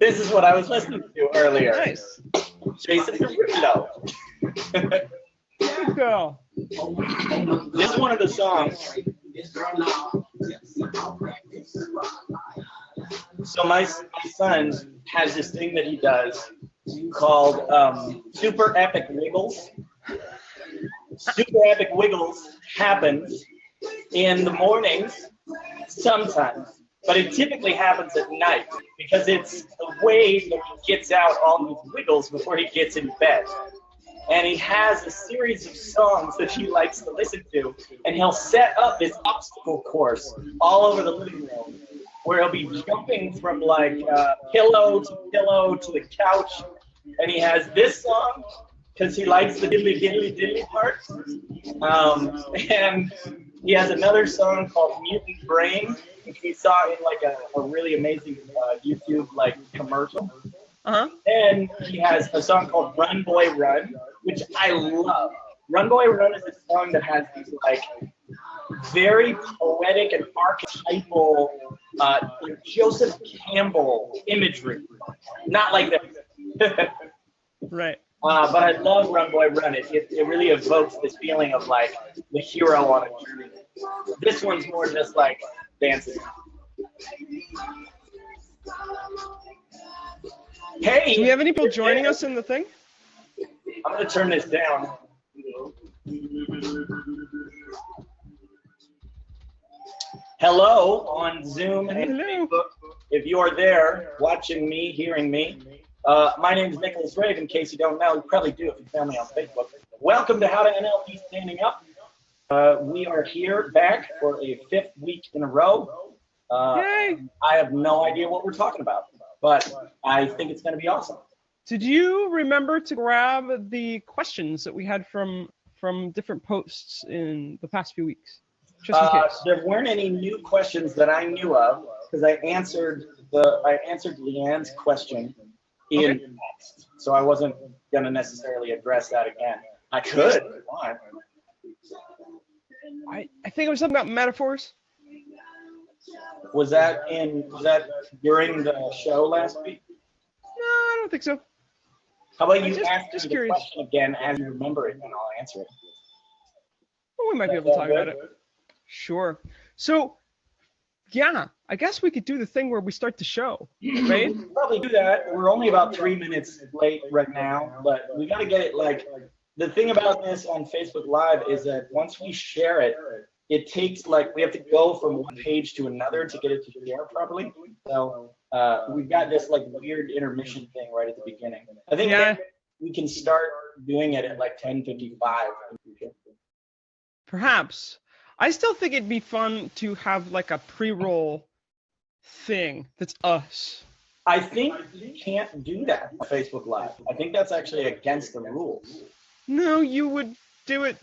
This is what I was listening to earlier. Nice. Jason Derulo. Good girl. This is one of the songs. So my son has this thing that he does called Super Epic Wiggles. Super Epic Wiggles happens in the mornings sometimes, but it typically happens at night because it's the way that he gets out all these wiggles before he gets in bed. And he has a series of songs that he likes to listen to, and he'll set up this obstacle course all over the living room where he'll be jumping from like pillow to the couch, and he has this song because he likes the diddly diddly diddly part, and he has another song called Mutant Brain, which we saw in like a really amazing YouTube like commercial. And he has a song called Run Boy Run, which I love. Run Boy Run is a song that has these like very poetic and archetypal Joseph Campbell imagery. Not like that. Right. But I love Run Boy Run. It really evokes this feeling of like the hero on a journey. This one's more just like dancing. Hey! Do we have any people joining us in the thing? I'm going to turn this down. Hello on Zoom and Facebook. If you are there watching me, hearing me, my name is Nicholas Rave. In case you don't know, you probably do if you found me on Facebook. Welcome to How to NLP Standing Up. We are here back for a 5th week in a row. Yay! I have no idea what we're talking about, but I think it's going to be awesome. Did you remember to grab the questions that we had from different posts in the past few weeks? Just in case. There weren't any new questions that I knew of because I answered Leanne's question in text, so I wasn't going to necessarily address that again. I could. Why? I think it was something about metaphors. Was that during the show last week? No, I don't think so. How about you ask just the curious. question again as you remember it, and I'll answer it. Well, we might be able to talk about it. Sure. So, yeah, I guess we could do the thing where we start the show, right? We'll probably do that. We're only about 3 minutes late right now, but we got to get it like. The thing about this on Facebook Live is that once we share it, it takes like we have to go from one page to another to get it to share properly. So we've got this like weird intermission thing right at the beginning. I think we can start doing it at like 10:55. Perhaps. I still think it'd be fun to have like a pre-roll thing that's us. I think you can't do that on Facebook Live. I think that's actually against the rules. No, you would do it.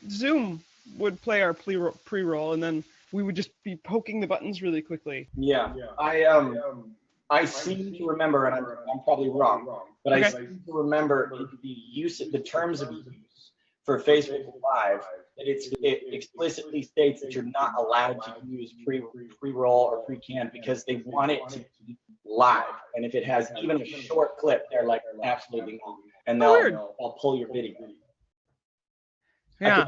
Zoom would play our pre-roll, and then we would just be poking the buttons really quickly. Yeah. I seem to remember, and I'm probably wrong, but I seem to remember the terms of use for Facebook Live that it explicitly states that you're not allowed to use pre-roll or pre-can because they want it to be live, and if it has even a short clip, they're like absolutely not, and they'll pull your video. Yeah.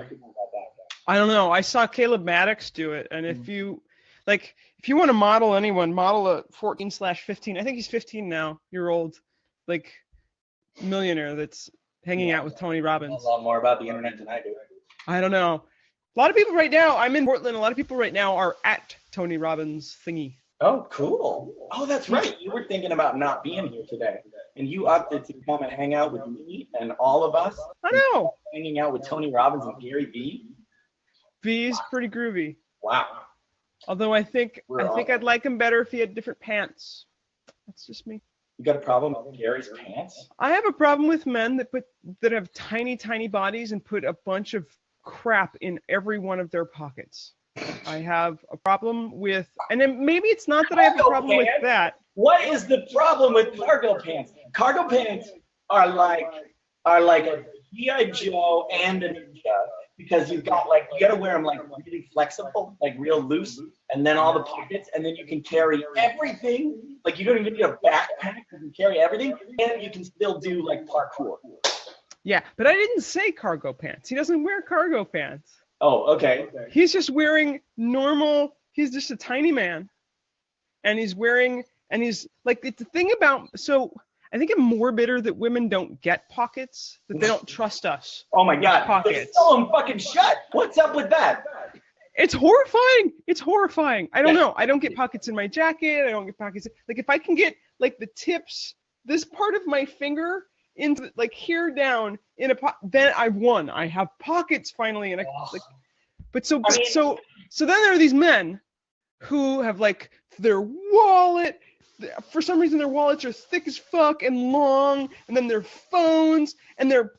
I don't know. I saw Caleb Maddox do it, and if you want to model anyone, model a 14/15. I think he's 15 now, year old, like millionaire that's hanging out with Tony Robbins. A lot more about the internet than I do. I don't know. A lot of people right now. I'm in Portland. A lot of people right now are at Tony Robbins thingy. Oh, cool. Oh, that's right. You were thinking about not being here today, and you opted to come and hang out with me and all of us. I know. Hanging out with Tony Robbins and Gary Vee. Vee's pretty groovy. Wow. Although I think I'd like him better if he had different pants. That's just me. You got a problem with Gary's pants? I have a problem with men that have tiny, tiny bodies and put a bunch of crap in every one of their pockets. I have a problem with, and then maybe it's not that I have a problem with that. What is the problem with cargo pants? Cargo pants are like a G.I. Joe and a ninja because you've got like, you gotta wear them like really flexible, like real loose, and then all the pockets, and then you can carry everything. Like you don't even need a backpack, you can carry everything, and you can still do like parkour. Yeah, but I didn't say cargo pants. He doesn't wear cargo pants. Oh, okay. He's just wearing normal, he's just a tiny man. And he's like, it's the thing about, so I think I'm more bitter that women don't get pockets, that they don't trust us. Oh my God, pockets. they sew them fucking shut. What's up with that? It's horrifying. It's horrifying. I don't know. I don't get pockets in my jacket. I don't get pockets. Like if I can get like the tips, this part of my finger into like here down in a then I've won. I have pockets finally. And but so then there are these men who have like their wallet. For some reason, their wallets are thick as fuck and long, and then their phones and their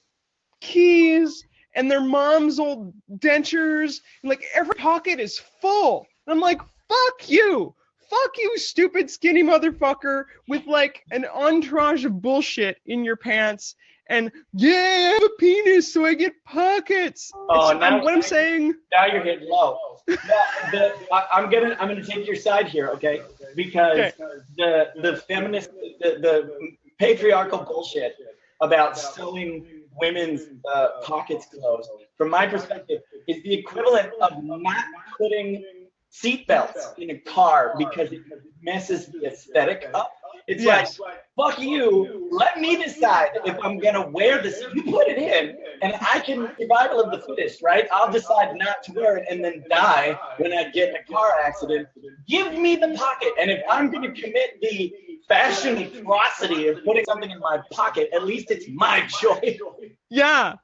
keys and their mom's old dentures, and like every pocket is full. And I'm like, fuck you, stupid skinny motherfucker with like an entourage of bullshit in your pants. And yeah, I have a penis, so I get pockets. Oh, what I'm saying. Now you're hitting low. I'm gonna take your side here, okay? Because the feminist, the patriarchal bullshit about sewing women's pockets closed, from my perspective, is the equivalent of not putting seatbelts in a car because it messes the aesthetic up. It's like, fuck you, let me decide if I'm gonna wear this. You put it in, and I can, survival of the fittest, right? I'll decide not to wear it and then die when I get in a car accident. Give me the pocket, and if I'm gonna commit the fashion atrocity of putting something in my pocket, at least it's my choice. Yeah.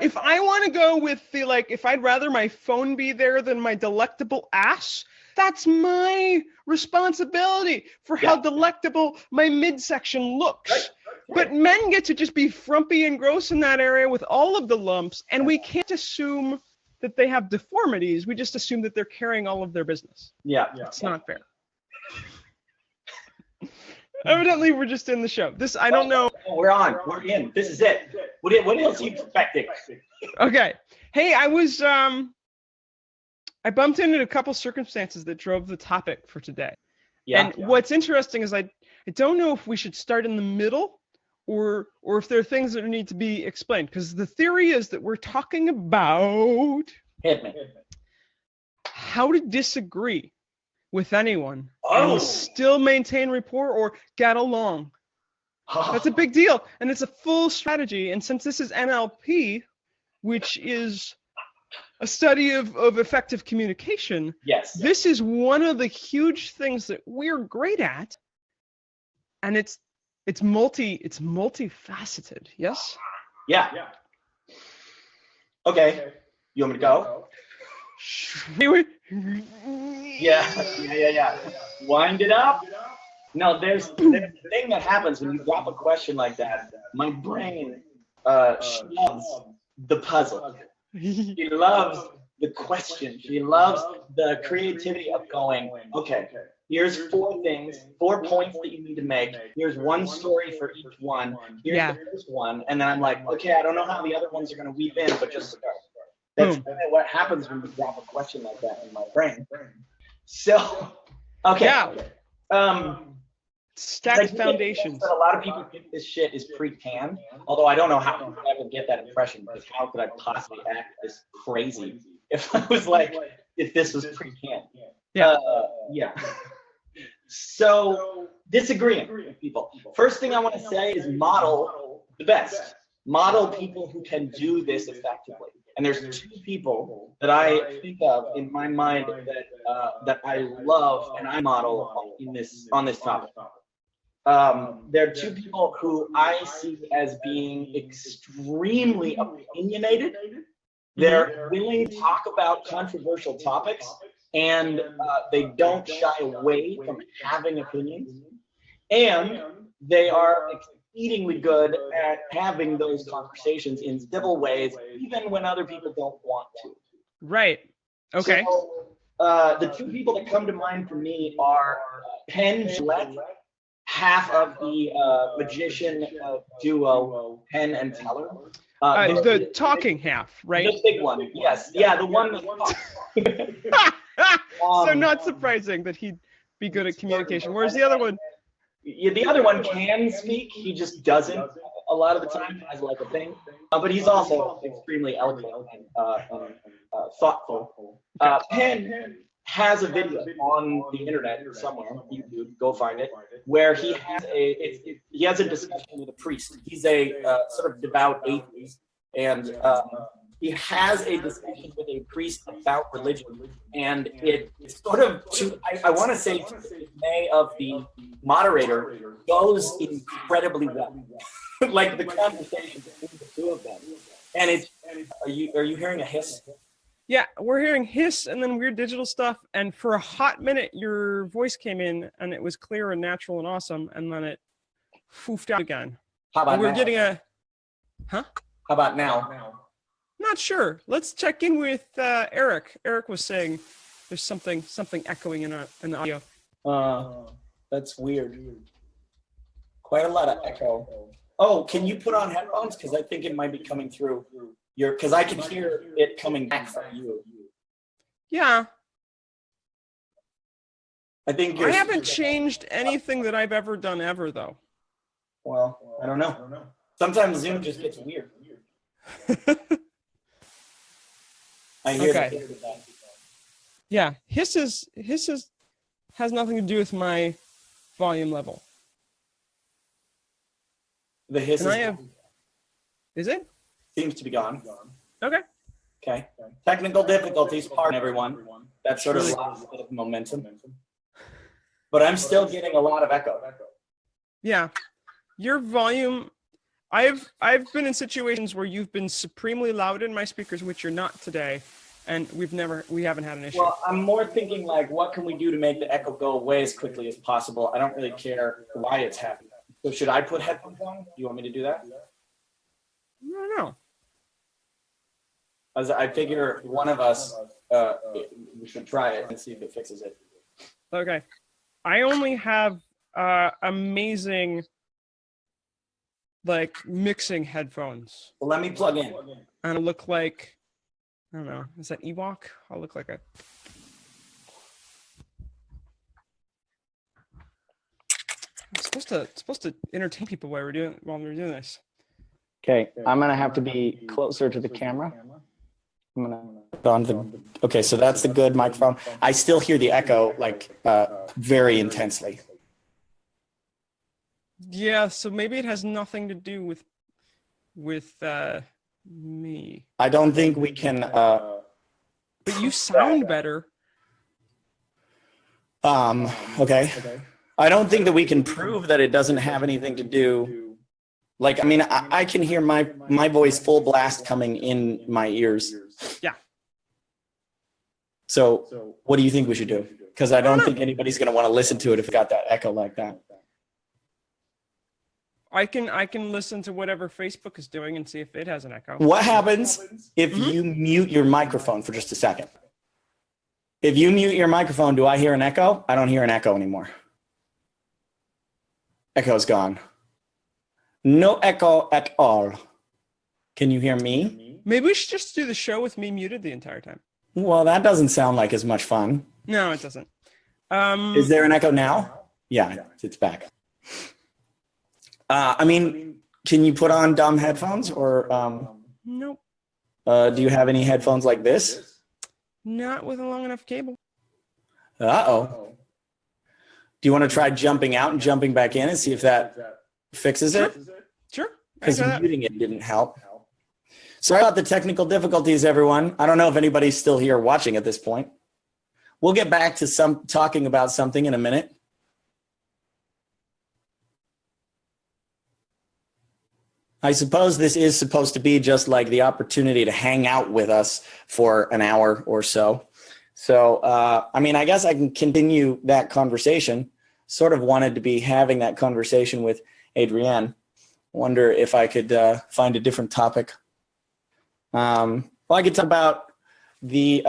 If I want to go with the, like, if I'd rather my phone be there than my delectable ass, that's my responsibility for how delectable my midsection looks. Right. But men get to just be frumpy and gross in that area with all of the lumps, and we can't assume that they have deformities. We just assume that they're carrying all of their business. Yeah. It's not fair. Evidently, we're just in the show. I don't know. We're on. We're in. This is it. What else are you expecting? Okay. Hey, I bumped into a couple circumstances that drove the topic for today. And what's interesting is I don't know if we should start in the middle or if there are things that need to be explained. Because the theory is that we're talking about how to disagree with anyone and still maintain rapport or get along. That's a big deal. And it's a full strategy. And since this is NLP, which is a study of effective communication, this is one of the huge things that we're great at. And it's multifaceted. Yes? Yeah. Okay. You want me to go? Yeah. Wind it up. No, there's a thing that happens when you drop a question like that. My brain loves the puzzle. She loves the question. She loves the creativity of going, okay, here's 4 points that you need to make. Here's one story for each one. Here's the first one. And then I'm like, okay, I don't know how the other ones are going to weave in, but just start. That's kind of what happens when you drop a question like that in my brain. So, okay. Stacked foundations. A lot of people think this shit is pre-canned, although I don't know how people ever get that impression, because how could I possibly act this crazy if I was like, if this was pre-canned? So, disagreeing with people. First thing I want to say is model the best. Model people who can do this effectively. And there's 2 people that I think of in my mind that I love and I model on this topic. There are 2 people who I see as being extremely opinionated. They're willing to talk about controversial topics, and they don't shy away from having opinions. And they are exceedingly good at having those conversations in civil ways, even when other people don't want to. Right. Okay. So, the 2 people that come to mind for me are Penn Jillette, half of the magician duo Penn and Teller. The talking half, right? The big one, yes. Yeah, the one that So not surprising that he'd be good at communication. Whereas the other one, yeah, the other one can speak, he just doesn't a lot of the time as like a thing. But he's also extremely eloquent and thoughtful. Penn has a video on the internet somewhere, YouTube, go find it, where he has a discussion with a priest. He's a sort of devout atheist, and he has a discussion with a priest about religion, and it sort of, I want to say, to the dismay of the moderator, goes incredibly well. Like the conversation between the two of them, and it's. Are you hearing a hiss? yeah, we're hearing hiss and then weird digital stuff. And for a hot minute, your voice came in and it was clear and natural and awesome, and then it foofed out again. How about we're now? getting a, huh? How about now? Not sure. Let's check in with Eric. Eric was saying there's something echoing in the audio. That's weird. Quite a lot of echo. Oh, can you put on headphones? Because I think it might be coming through because I can hear it coming back from you. Yeah. I think I haven't changed anything that I've ever done ever, though. Well, I don't know. Sometimes Zoom just gets weird. I hear Okay. Yeah, hisses has nothing to do with my volume level. The hiss Is it? seems to be gone. Okay. Okay. Technical difficulties, pardon everyone. That sort of lost a bit of momentum. But I'm still getting a lot of echo. Yeah. Your volume, I've been in situations where you've been supremely loud in my speakers, which you're not today, and we haven't had an issue. Well, I'm more thinking like, what can we do to make the echo go away as quickly as possible? I don't really care why it's happening. So should I put headphones on? Do you want me to do that? I don't know. As I figure one of us, we should try it and see if it fixes it. Okay. I only have amazing like mixing headphones. Well, let me plug in. And I look like, I don't know, is that Ewok? I'll look like a. I'm supposed to entertain people while we're doing this. Okay, I'm gonna have to be closer to the camera. I'm gonna put on the. Okay, so that's the good microphone. I still hear the echo like very intensely. Yeah, so maybe it has nothing to do with me. I don't think we can. But you sound better. Okay. I don't think that we can prove that it doesn't have anything to do. Like, I mean, I can hear my voice full blast coming in my ears. Yeah. So what do you think we should do? Because I don't think anybody's going to want to listen to it if it got that echo like that. I can listen to whatever Facebook is doing and see if it has an echo. What happens if you mute your microphone for just a second? If you mute your microphone, do I hear an echo? I don't hear an echo anymore. Echo's gone. No echo at all. Can you hear me? Maybe we should just do the show with me muted the entire time. Well, that doesn't sound like as much fun. No, it doesn't. Is there an echo now? Yeah, it's back. I mean, can you put on dumb headphones or? Nope. Do you have any headphones like this? Not with a long enough cable. Uh-oh. Do you want to try jumping out and jumping back in and see if that fixes it? Sure. Because muting it didn't help. Sorry about the technical difficulties, everyone. I don't know if anybody's still here watching at this point. We'll get back to talking about something in a minute. I suppose this is supposed to be just like the opportunity to hang out with us for an hour or so. So, I mean, I guess I can continue that conversation. Sort of wanted to be having that conversation with Adrianne. Wonder if I could find a different topic. Well, I could talk about the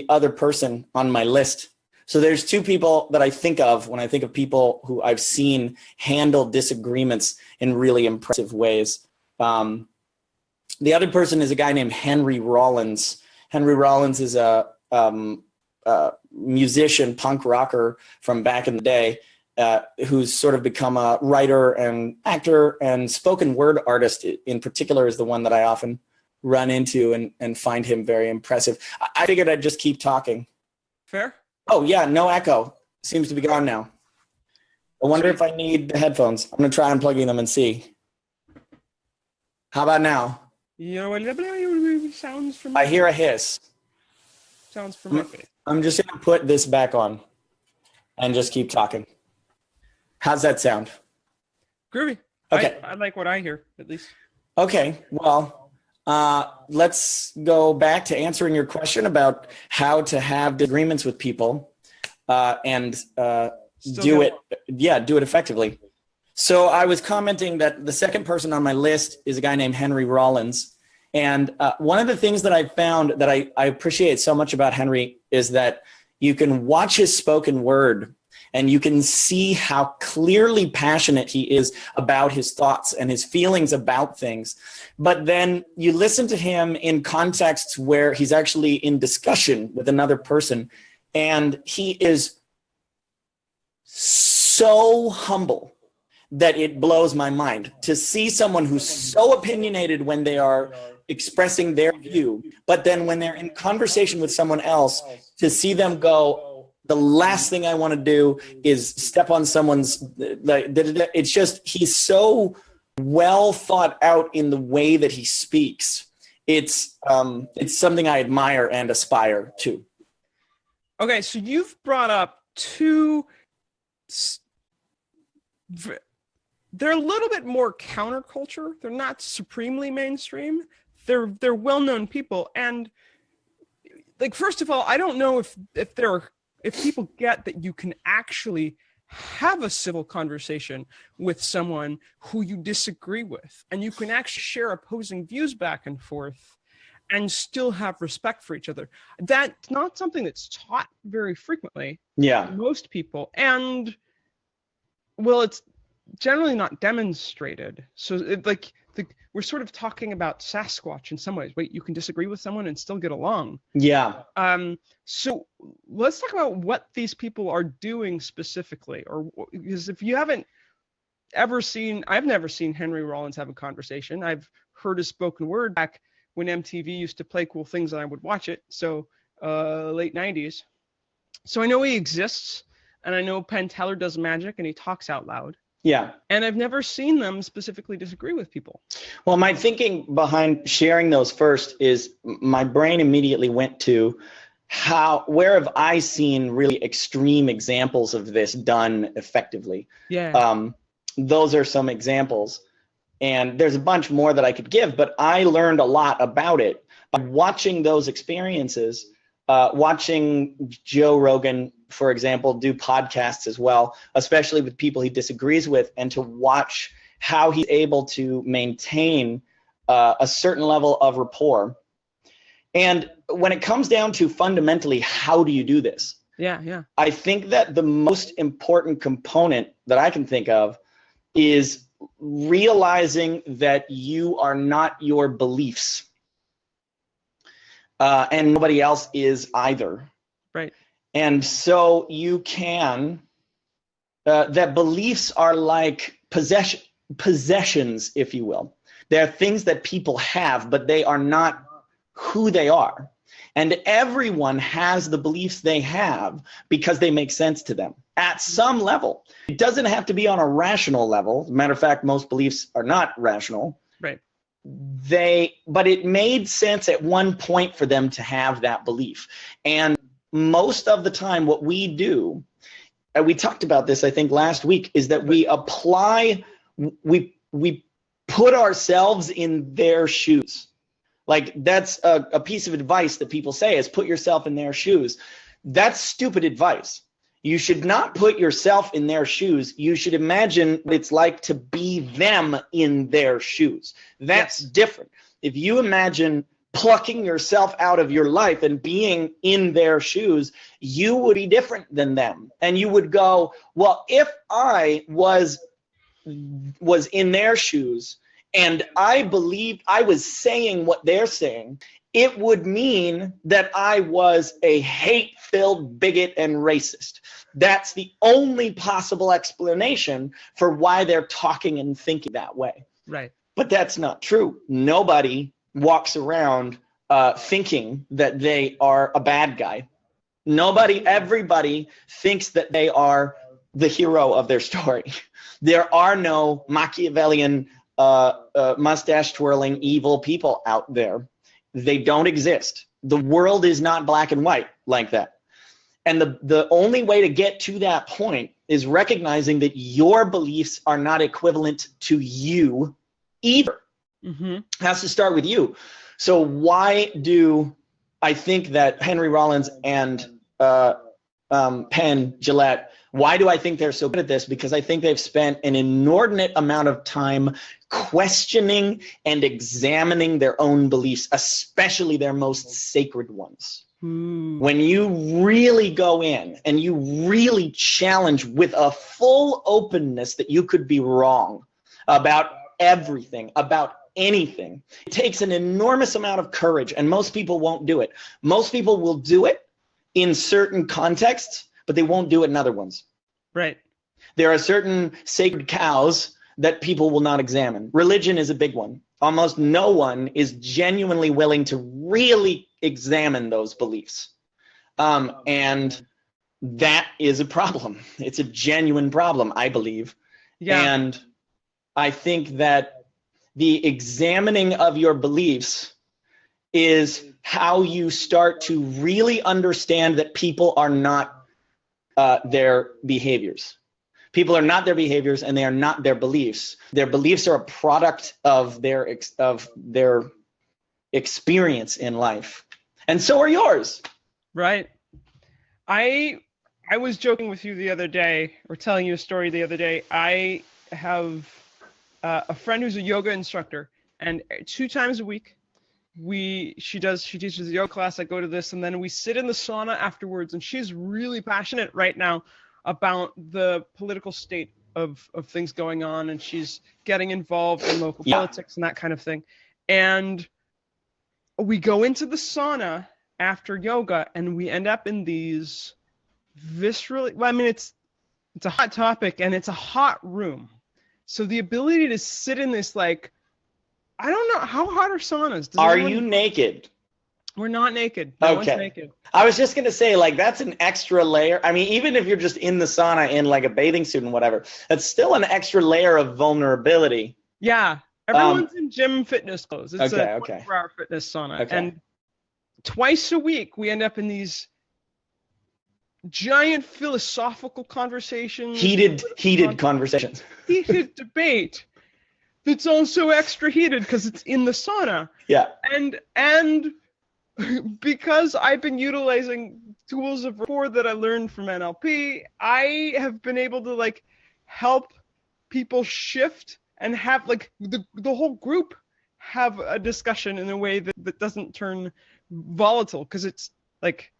other person on my list. So there's two people that I think of when I think of people who I've seen handle disagreements in really impressive ways. The other person is a guy named Henry Rollins. Henry Rollins is a musician, punk rocker from back in the day, who's sort of become a writer and actor, and spoken word artist in particular is the one that I often run into and find him very impressive. I figured I'd just keep talking. Fair? Oh yeah, no echo. Seems to be gone now. I wonder if I need the headphones. I'm gonna try unplugging them and see. How about now? Sounds familiar. I hear a hiss. Sounds familiar. I'm just gonna put this back on and just keep talking. How's that sound? Groovy. Okay. I like what I hear, at least. Okay, well, let's go back to answering your question about how to have disagreements with people and do it effectively. So I was commenting that the second person on my list is a guy named Henry Rollins. And one of the things that I found that I appreciate so much about Henry is that you can watch his spoken word and you can see how clearly passionate he is about his thoughts and his feelings about things. But then you listen to him in contexts where he's actually in discussion with another person, and he is so humble that it blows my mind to see someone who's so opinionated when they are expressing their view, but then when they're in conversation with someone else, to see them go, the last thing I want to do is step on someone's, it's just, he's so well thought out in the way that he speaks. It's something I admire and aspire to. Okay, so you've brought up two, they're a little bit more counterculture. They're not supremely mainstream. They're well-known people. And like, first of all, I don't know if people get that you can actually have a civil conversation with someone who you disagree with, and you can actually share opposing views back and forth and still have respect for each other. That's not something that's taught very frequently. Yeah. To most people. And well, it's generally not demonstrated. So we're sort of talking about Sasquatch in some ways. Wait, you can disagree with someone and still get along. Yeah. So let's talk about what these people are doing specifically, because if you haven't ever seen, I've never seen Henry Rollins have a conversation. I've heard his spoken word back when MTV used to play cool things and I would watch it. So late 90s. So I know he exists, and I know Penn Teller does magic and he talks out loud. Yeah. And I've never seen them specifically disagree with people. Well, my thinking behind sharing those first is my brain immediately went to where have I seen really extreme examples of this done effectively? Yeah. Those are some examples. And there's a bunch more that I could give, but I learned a lot about it by watching those experiences, watching Joe Rogan, for example, do podcasts as well, especially with people he disagrees with, and to watch how he's able to maintain a certain level of rapport. And when it comes down to fundamentally, how do you do this? Yeah. I think that the most important component that I can think of is realizing that you are not your beliefs. And nobody else is either. Right. And so you can, that beliefs are like possessions, if you will. They're things that people have, but they are not who they are. And everyone has the beliefs they have because they make sense to them at some level. It doesn't have to be on a rational level. As a matter of fact, most beliefs are not rational. Right. But it made sense at one point for them to have that belief. And most of the time what we do, and we talked about this, I think, last week, is that we put ourselves in their shoes. Like, that's a piece of advice that people say is put yourself in their shoes. That's stupid advice. You should not put yourself in their shoes. You should imagine what it's like to be them in their shoes. That's different. If you imagine plucking yourself out of your life and being in their shoes, you would be different than them. And you would go, well, if I was in their shoes and I believed I was saying what they're saying, it would mean that I was a hate-filled bigot and racist. That's the only possible explanation for why they're talking and thinking that way. Right. But that's not true. Nobody walks around thinking that they are a bad guy. Everybody thinks that they are the hero of their story. There are no Machiavellian, mustache twirling evil people out there. They don't exist. The world is not black and white like that. And the only way to get to that point is recognizing that your beliefs are not equivalent to you either. Mm-hmm. It has to start with you. So why do I think that Henry Rollins and Penn Jillette, why do I think they're so good at this? Because I think they've spent an inordinate amount of time questioning and examining their own beliefs, especially their most sacred ones. When you really go in and you really challenge with a full openness that you could be wrong about everything, about anything, it takes an enormous amount of courage, and most people won't do it. Most people will do it in certain contexts, but they won't do it in other ones. Right. There are certain sacred cows that people will not examine. Religion is a big one. Almost no one is genuinely willing to really examine those beliefs. And that is a problem. It's a genuine problem, I believe. Yeah. And I think that the examining of your beliefs is how you start to really understand that people are not their behaviors. People are not their behaviors, and they are not their beliefs. Their beliefs are a product of their experience in life, and so are yours. Right. I was joking with you the other day, or telling you a story the other day. I have a friend who's a yoga instructor, and 2 times a week she teaches a yoga class. I go to this, and then we sit in the sauna afterwards, and she's really passionate right now about the political state of things going on, and she's getting involved in local politics and that kind of thing. And we go into the sauna after yoga, and we end up in these viscerally, well, I mean, it's a hot topic, and it's a hot room. So the ability to sit in this, like, I don't know, how hot are saunas? Are you naked? We're not naked. No one's naked. I was just going to say, like, that's an extra layer. I mean, even if you're just in the sauna in like a bathing suit and whatever, that's still an extra layer of vulnerability. Yeah. Everyone's in gym fitness clothes. It's a 24-hour fitness sauna. Okay. And twice a week, we end up in these giant philosophical conversations. Heated conversations. Heated debate. That's also extra heated because it's in the sauna. Yeah. And because I've been utilizing tools of rapport that I learned from NLP, I have been able to, like, help people shift and have, like, the whole group have a discussion in a way that doesn't turn volatile, because it's like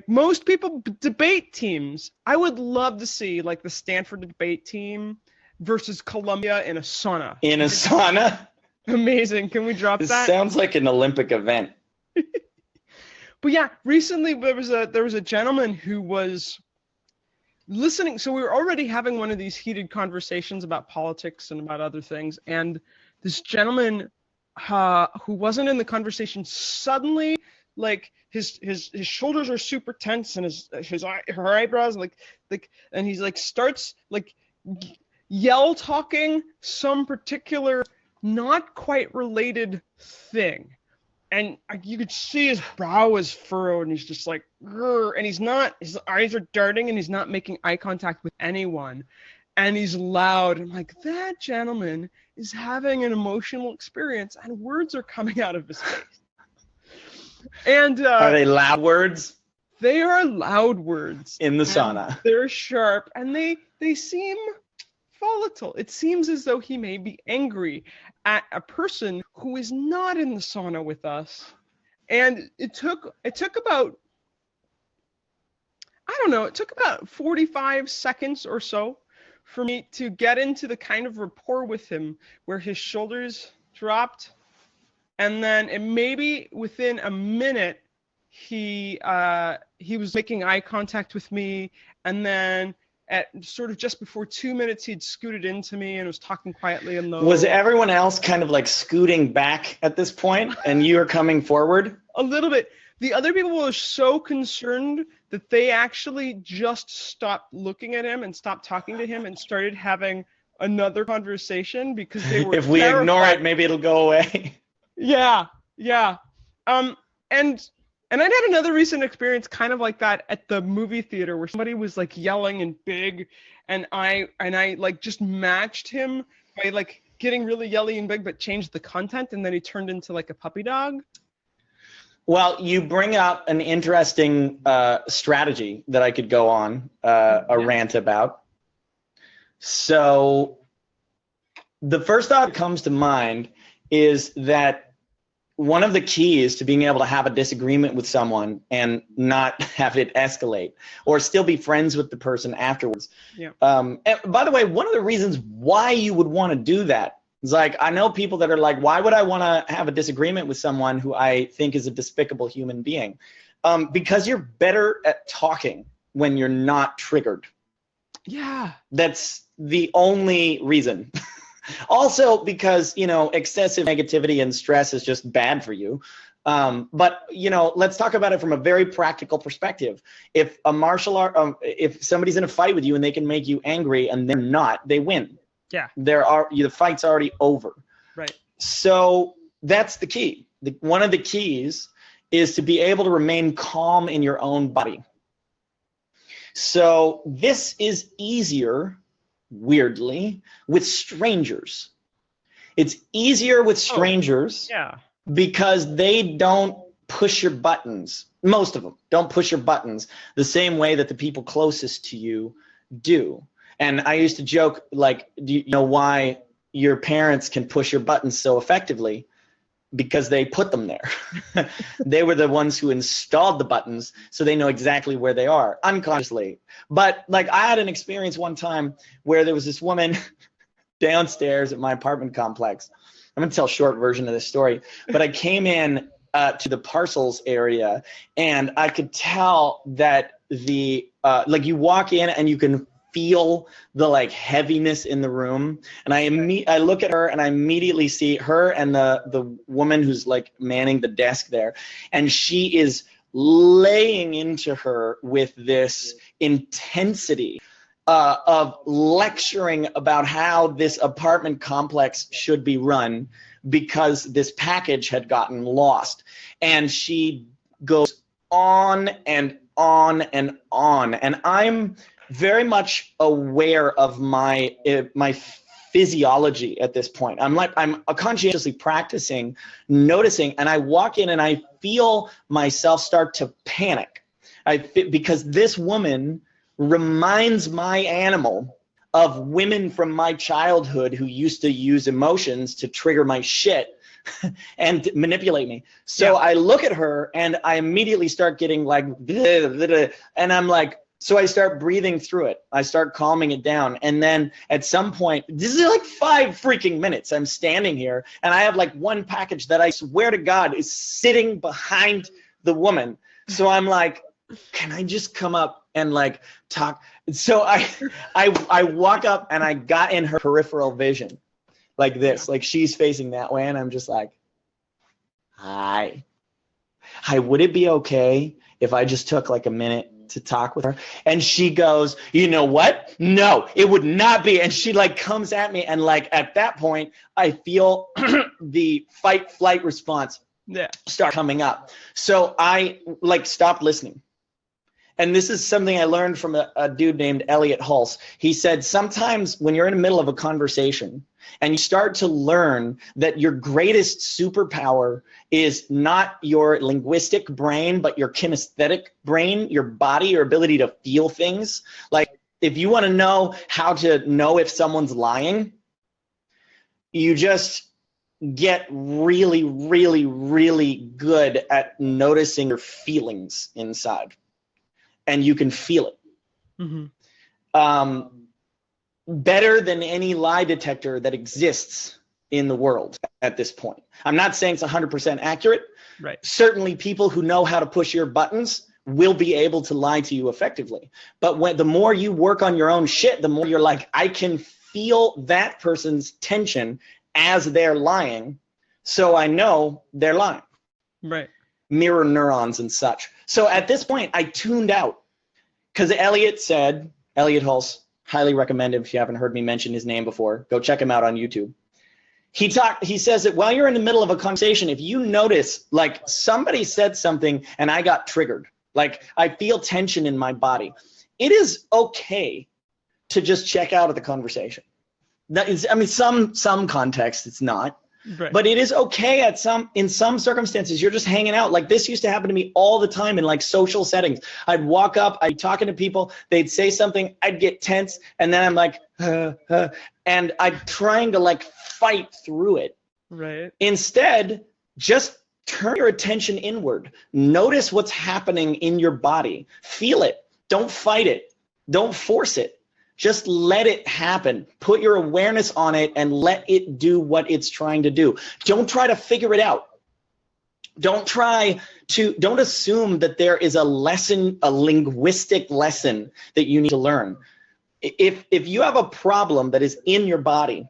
most people debate teams. I would love to see, like, the Stanford debate team versus Columbia in a sauna. In a sauna? Amazing. Can we drop that? This sounds like an Olympic event. But yeah, recently there was a gentleman who was listening. So we were already having one of these heated conversations about politics and about other things, and this gentleman who wasn't in the conversation suddenly, like, his shoulders are super tense, and her eyebrows like and he's like starts like yell talking some particular not quite related thing. And you could see his brow was furrowed, and he's just like, and his eyes are darting, and he's not making eye contact with anyone. And he's loud. I'm like, that gentleman is having an emotional experience, and words are coming out of his face. And are they loud words? They are loud words. In the sauna. They're sharp, and they seem volatile. It seems as though he may be angry at a person who is not in the sauna with us. And it took about, I don't know, it took about 45 seconds or so for me to get into the kind of rapport with him where his shoulders dropped, and then maybe within a minute he was making eye contact with me, and then at sort of just before 2 minutes he'd scooted into me and was talking quietly and low. Was everyone else kind of like scooting back at this point and you were coming forward? A little bit. The other people were so concerned that they actually just stopped looking at him and stopped talking to him and started having another conversation because they were If we terrified. ignore it, maybe it'll go away. Yeah. And I'd had another recent experience kind of like that at the movie theater where somebody was like yelling and big, and I like just matched him by like getting really yelly and big but changed the content, and then he turned into like a puppy dog. Well, you bring up an interesting strategy that I could go on a rant about. So the first thought that comes to mind is that one of the keys to being able to have a disagreement with someone and not have it escalate or still be friends with the person afterwards. Yeah. And by the way, one of the reasons why you would want to do that is like, I know people that are like, why would I want to have a disagreement with someone who I think is a despicable human being? Because you're better at talking when you're not triggered. Yeah. That's the only reason. Also because, excessive negativity and stress is just bad for you. But, let's talk about it from a very practical perspective. If a martial art, if somebody's in a fight with you and they can make you angry and they're not, they win. Yeah. The fight's already over. Right. So that's the key. One of the keys is to be able to remain calm in your own body. So this is easier, weirdly, with strangers. It's easier with strangers because they don't push your buttons. Most of them don't push your buttons the same way that the people closest to you do. And I used to joke, like, do you know why your parents can push your buttons so effectively? Because they put them there. They were the ones who installed the buttons, so they know exactly where they are unconsciously. But like, I had an experience one time where there was this woman downstairs at my apartment complex. I'm going to tell a short version of this story, but I came in to the parcels area, and I could tell that like, you walk in and you can feel the like heaviness in the room, and I look at her and I immediately see her and the woman who's like manning the desk there, and she is laying into her with this intensity of lecturing about how this apartment complex should be run because this package had gotten lost, and she goes on and on and on, and I'm very much aware of my physiology at this point. I'm conscientiously practicing, noticing, and I walk in and I feel myself start to panic. Because this woman reminds my animal of women from my childhood who used to use emotions to trigger my shit and manipulate me. So I look at her and I immediately start getting like, and I'm like, so I start breathing through it. I start calming it down. And then at some point, this is like 5 freaking minutes. I'm standing here and I have like one package that I swear to God is sitting behind the woman. So I'm like, can I just come up and like talk? So I walk up and I got in her peripheral vision like this, like she's facing that way. And I'm just like, hi, would it be okay if I just took like a minute to talk with her? And she goes, you know what? No, it would not be. And she like comes at me, and like at that point I feel the fight flight response start coming up. So I like stopped listening. And this is something I learned from a dude named Elliot Hulse. He said, sometimes when you're in the middle of a conversation and you start to learn that your greatest superpower is not your linguistic brain, but your kinesthetic brain, your body, your ability to feel things. Like, if you want to know how to know if someone's lying, you just get really, really, really good at noticing your feelings inside. And you can feel it. Mm-hmm. better than any lie detector that exists in the world at this point. I'm not saying it's 100% accurate. Right. Certainly people who know how to push your buttons will be able to lie to you effectively. But the more you work on your own shit, the more you're like, I can feel that person's tension as they're lying, so I know they're lying. Right. Mirror neurons and such. So at this point, I tuned out because Elliot Hulse, highly recommended if you haven't heard me mention his name before, go check him out on YouTube. He says that while you're in the middle of a conversation, if you notice like somebody said something and I got triggered, like I feel tension in my body, it is okay to just check out of the conversation. That is, I mean, some context it's not. Right. But it is okay in some circumstances. You're just hanging out. Like this used to happen to me all the time in like social settings. I'd walk up, I'd be talking to people, they'd say something, I'd get tense, and then I'm like, and I'm trying to like fight through it. Right. Instead, just turn your attention inward. Notice what's happening in your body. Feel it. Don't fight it. Don't force it. Just let it happen. Put your awareness on it and let it do what it's trying to do. Don't try to figure it out. Don't assume that there is a lesson, a linguistic lesson that you need to learn. If you have a problem that is in your body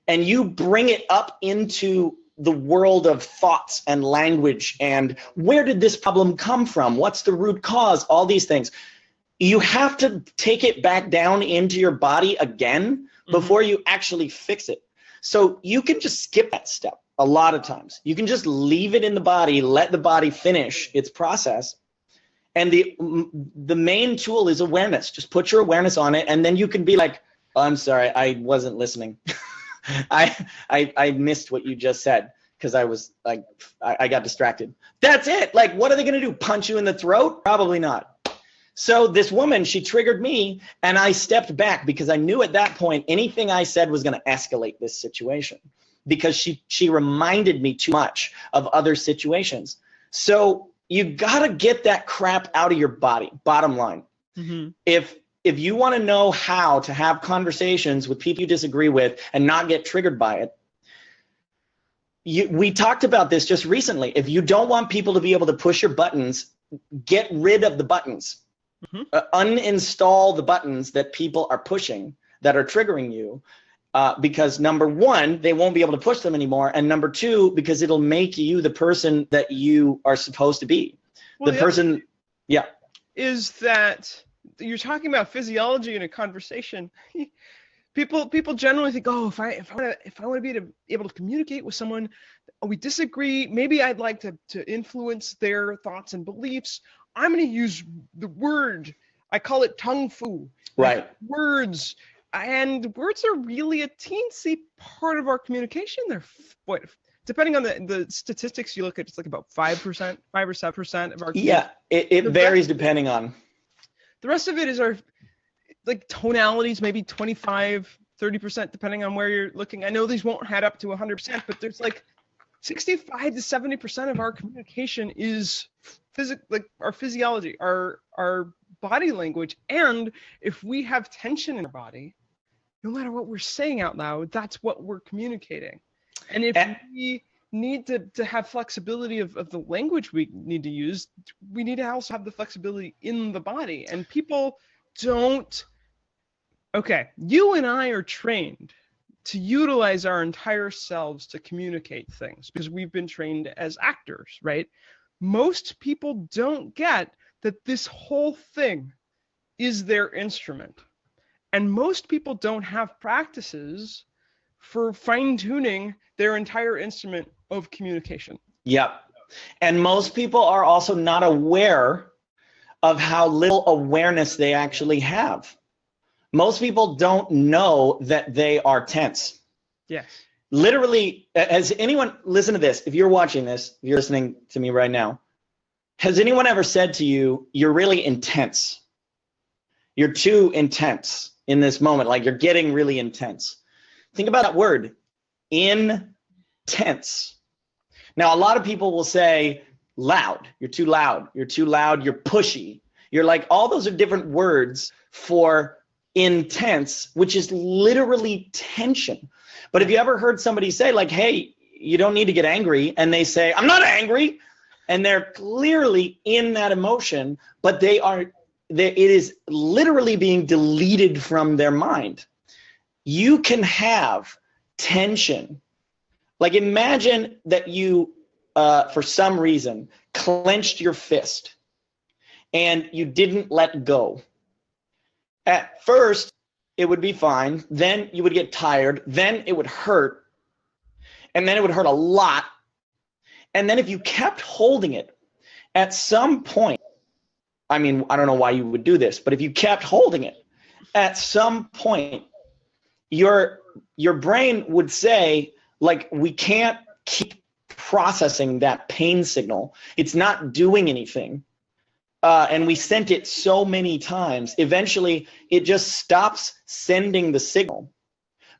and you bring it up into the world of thoughts and language and where did this problem come from? What's the root cause? All these things. You have to take it back down into your body again before you actually fix it. So you can just skip that step a lot of times. You can just leave it in the body, let the body finish its process. And the main tool is awareness. Just put your awareness on it, and then you can be like, oh, I'm sorry, I wasn't listening. I missed what you just said because I was like, I got distracted. That's it. Like, what are they going to do? Punch you in the throat? Probably not. So this woman, she triggered me, and I stepped back because I knew at that point anything I said was going to escalate this situation because she reminded me too much of other situations. So you got to get that crap out of your body, bottom line. Mm-hmm. If you want to know how to have conversations with people you disagree with and not get triggered by it, we talked about this just recently. If you don't want people to be able to push your buttons, get rid of the buttons. Mm-hmm. Uninstall the buttons that people are pushing that are triggering you because number one, they won't be able to push them anymore. And number two, because it'll make you the person that you are supposed to be. Well, the person, yeah. Is that you're talking about physiology in a conversation. People generally think, oh, if I want to be able to communicate with someone, we disagree. Maybe I'd like to influence their thoughts and beliefs. I'm going to use the word. I call it tongue fu. Right. Like words. And words are really a teensy part of our communication. They're what, depending on the statistics you look at, it's like about 5%, 5 or 7% of our. Yeah, it varies depending on. The rest of it is our like tonalities, maybe 25, 30%, depending on where you're looking. I know these won't add up to 100%, but there's like 65 to 70% of our communication is like our physiology, our body language. And if we have tension in our body, no matter what we're saying out loud, that's what we're communicating. And if we need to have flexibility of the language we need to use, we need to also have the flexibility in the body. And people don't. Okay, you and I are trained to utilize our entire selves to communicate things because we've been trained as actors, right? Most people don't get that this whole thing is their instrument. And most people don't have practices for fine-tuning their entire instrument of communication. Yep. And most people are also not aware of how little awareness they actually have. Most people don't know that they are tense. Yes. Literally, has anyone, listen to this, if you're watching this, if you're listening to me right now, has anyone ever said to you, you're really intense? You're too intense in this moment, like you're getting really intense. Think about that word, intense. Now, a lot of people will say loud, you're too loud, you're too loud, you're pushy. You're like, all those are different words for intense, which is literally tension. But have you ever heard somebody say like, hey, you don't need to get angry, and they say, I'm not angry, and they're clearly in that emotion, but it is literally being deleted from their mind. You can have tension. Like imagine that you, for some reason, clenched your fist and you didn't let go. At first, it would be fine. Then you would get tired. Then it would hurt. And then it would hurt a lot. And then if you kept holding it, at some point, I mean, I don't know why you would do this, but if you kept holding it, at some point, your brain would say, like, we can't keep processing that pain signal. It's not doing anything. And we sent it so many times. Eventually, it just stops sending the signal.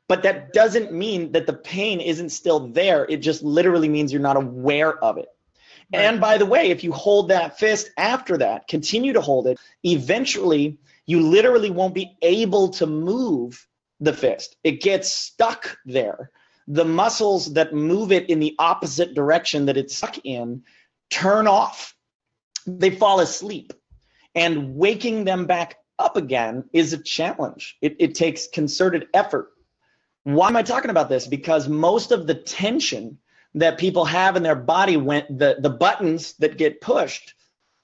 But that doesn't mean that the pain isn't still there. It just literally means you're not aware of it. Right. And by the way, if you hold that fist after that, continue to hold it, eventually you literally won't be able to move the fist. It gets stuck there. The muscles that move it in the opposite direction that it's stuck in turn off. They fall asleep. And waking them back up again is a challenge. It takes concerted effort. Why am I talking about this? Because most of the tension that people have in their body, when the buttons that get pushed,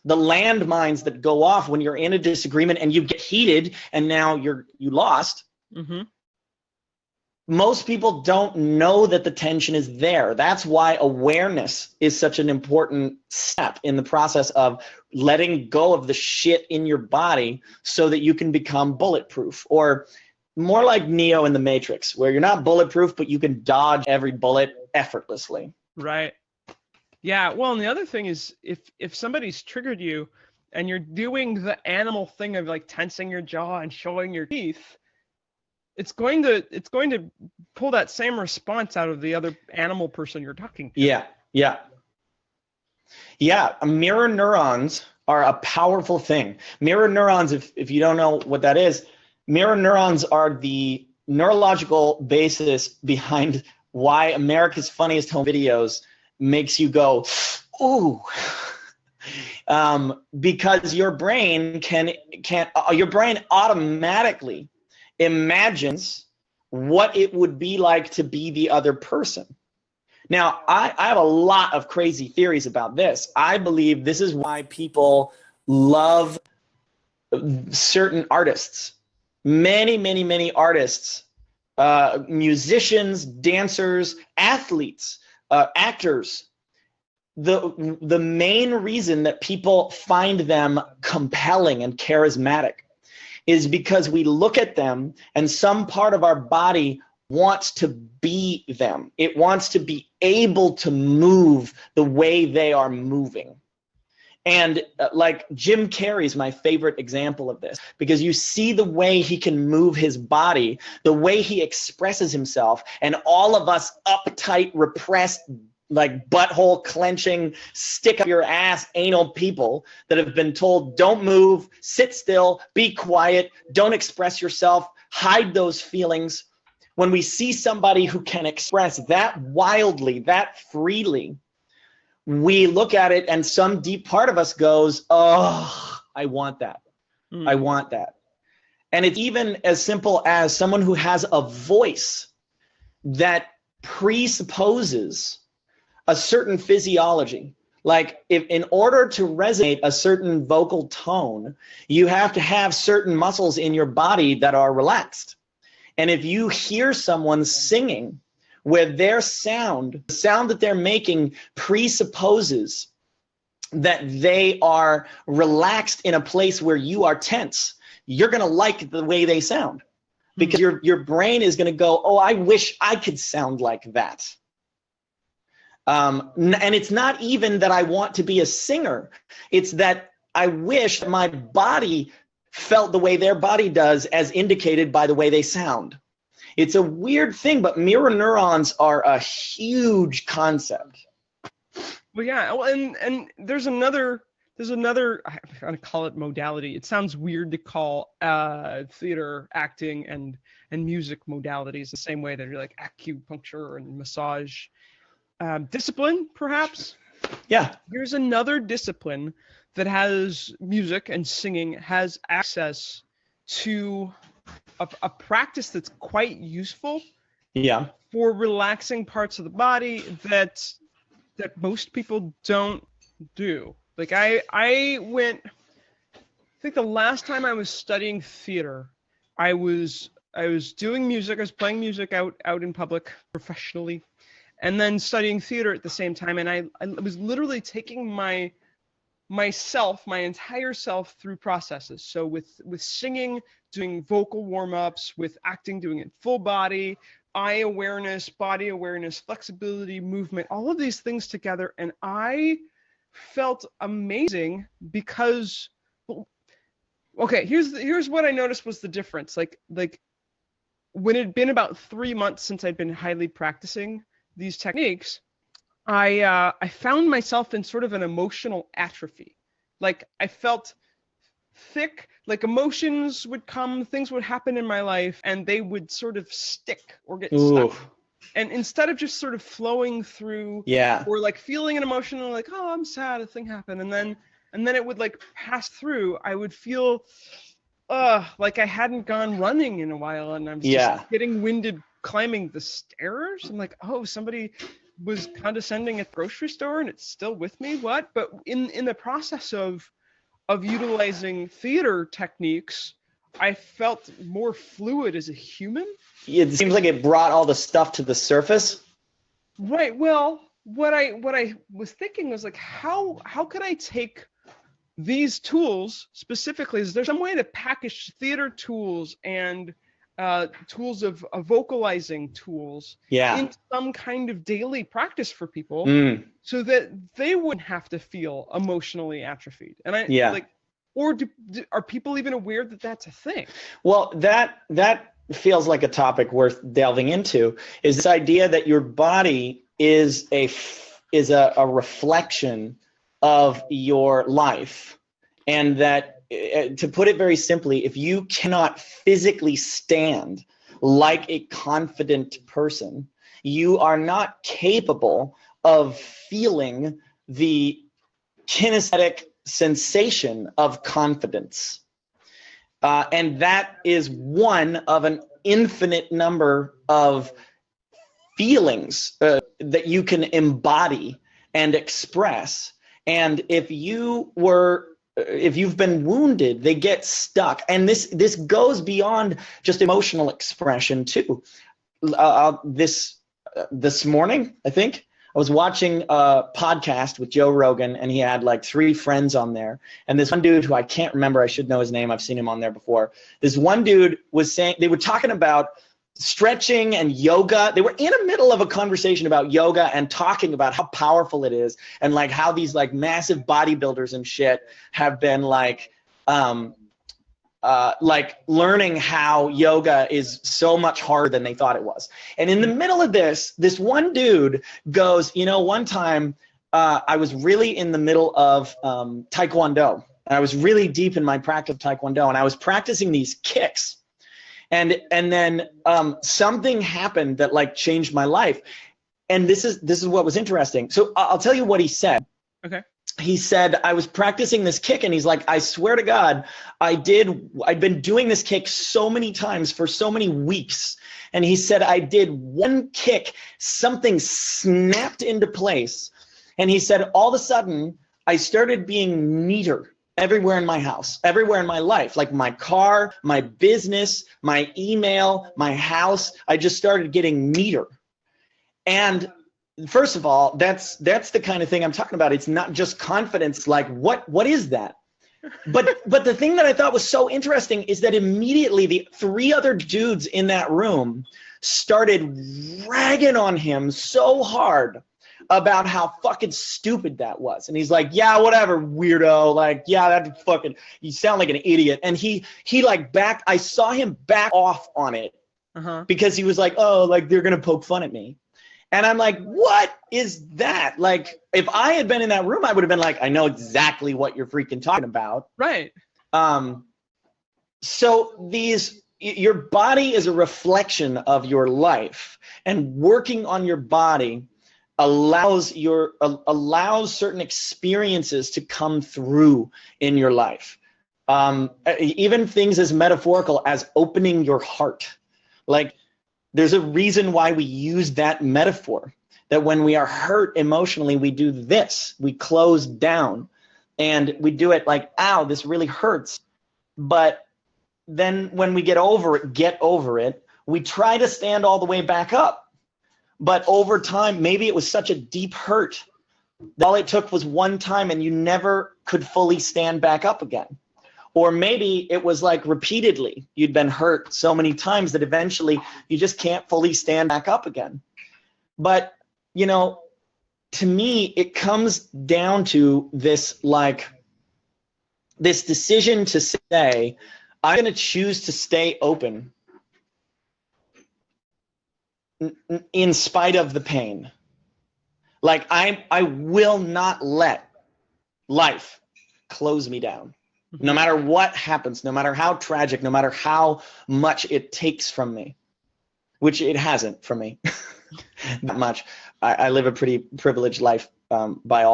the landmines that go off when you're in a disagreement and you get heated and now you lost. Mm-hmm. Most people don't know that the tension is there. That's why awareness is such an important step in the process of letting go of the shit in your body so that you can become bulletproof, or more like Neo in the Matrix, where you're not bulletproof, but you can dodge every bullet effortlessly. Right. Yeah. Well, and the other thing is if somebody's triggered you and you're doing the animal thing of like tensing your jaw and showing your teeth, it's going to pull that same response out of the other animal person you're talking to. Yeah. Mirror neurons are a powerful thing. Mirror neurons, if you don't know what that is, mirror neurons are the neurological basis behind why America's Funniest Home Videos makes you go, ooh. Because your brain your brain automatically imagines what it would be like to be the other person. Now, I have a lot of crazy theories about this. I believe this is why people love certain artists. Many artists, musicians, dancers, athletes, actors. The main reason that people find them compelling and charismatic is because we look at them and some part of our body wants to be them. It wants to be able to move the way they are moving. And like Jim Carrey's my favorite example of this, because you see the way he can move his body, the way he expresses himself, and all of us uptight, repressed, like butthole clenching, stick up your ass anal people that have been told, don't move, sit still, be quiet, don't express yourself, hide those feelings. When we see somebody who can express that wildly, that freely, we look at it and some deep part of us goes, oh, I want that. I want that. And it's even as simple as someone who has a voice that presupposes a certain physiology. Like if in order to resonate a certain vocal tone, you have to have certain muscles in your body that are relaxed. And if you hear someone singing where their sound, the sound that they're making presupposes that they are relaxed in a place where you are tense, you're going to like the way they sound, because your brain is going to go, oh, I wish I could sound like that. And it's not even that I want to be a singer. It's that I wish my body felt the way their body does, as indicated by the way they sound. It's a weird thing, but mirror neurons are a huge concept. Well, yeah, and there's another there's another, I'm going to call it modality. It sounds weird to call theater, acting, and music modalities the same way that you're like acupuncture and massage. Discipline, perhaps? Yeah. Here's another discipline that has music and singing, has access to a practice that's quite useful for relaxing parts of the body that most people don't do. Like I think the last time I was studying theater, I was doing music, I was playing music out in public professionally, and then studying theater at the same time. And I was literally taking my entire self through processes. So with singing, doing vocal warm-ups, with acting, doing it full body, eye awareness, body awareness, flexibility, movement, all of these things together. And I felt amazing because, okay, here's what I noticed was the difference. Like when it had been about 3 months since I'd been highly practicing these techniques, I found myself in sort of an emotional atrophy. Like I felt thick, like emotions would come, things would happen in my life, and they would sort of stick or get stuck. And instead of just sort of flowing through, or like feeling an emotion, like, oh, I'm sad, a thing happened, and then it would like pass through, I would feel like I hadn't gone running in a while, and I'm just getting winded climbing the stairs. I'm like, oh, somebody was condescending at the grocery store and it's still with me. What? But in the process of utilizing theater techniques, I felt more fluid as a human. It seems like it brought all the stuff to the surface. Right. Well, what I was thinking was like, how could I take these tools specifically? Is there some way to package theater tools and tools of vocalizing tools in some kind of daily practice for people so that they wouldn't have to feel emotionally atrophied? And are people even aware that that's a thing? Well, that feels like a topic worth delving into, is this idea that your body is a reflection of your life, and that, to put it very simply, if you cannot physically stand like a confident person, you are not capable of feeling the kinesthetic sensation of confidence. And that is one of an infinite number of feelings that you can embody and express. And if you've been wounded, they get stuck. And this goes beyond just emotional expression too. This morning, I think, I was watching a podcast with Joe Rogan, and he had like 3 friends on there. And this one dude who I can't remember, I should know his name, I've seen him on there before. This one dude was saying, they were talking about stretching and yoga. They were in the middle of a conversation about yoga and talking about how powerful it is, and like how these like massive bodybuilders and shit have been like learning how yoga is so much harder than they thought it was. And in the middle of this one dude goes, one time I was really in the middle of Taekwondo. I was really deep in my practice of Taekwondo, and I was practicing these kicks. And then something happened that like changed my life. And this is what was interesting. So I'll tell you what he said. Okay. He said, I was practicing this kick, and he's like, I swear to God, I'd been doing this kick so many times for so many weeks. And he said, I did one kick, something snapped into place. And he said, all of a sudden, I started being neater everywhere in my house, everywhere in my life, like my car, my business, my email, my house. I just started getting neater. And first of all, that's the kind of thing I'm talking about. It's not just confidence. Like what is that? But the thing that I thought was so interesting is that immediately the 3 other dudes in that room started ragging on him so hard about how fucking stupid that was. And he's like, yeah, whatever, weirdo. Like, yeah, that fucking, you sound like an idiot. And he like I saw him back off on it because he was like, oh, like they're going to poke fun at me. And I'm like, what is that? Like, if I had been in that room, I would have been like, I know exactly what you're freaking talking about. Right. So your body is a reflection of your life, and working on your body allows certain experiences to come through in your life. Even things as metaphorical as opening your heart. Like, there's a reason why we use that metaphor, that when we are hurt emotionally, we do this, we close down, and we do it like, ow, this really hurts. But then when we get over it, we try to stand all the way back up. But over time, maybe it was such a deep hurt that all it took was one time and you never could fully stand back up again. Or maybe it was like repeatedly, you'd been hurt so many times that eventually you just can't fully stand back up again. But, you know, to me, it comes down to this decision to say, I'm going to choose to stay open in spite of the pain. Like, I will not let life close me down. No matter what happens, no matter how tragic, no matter how much it takes from me, which it hasn't for me that much. I live a pretty privileged life by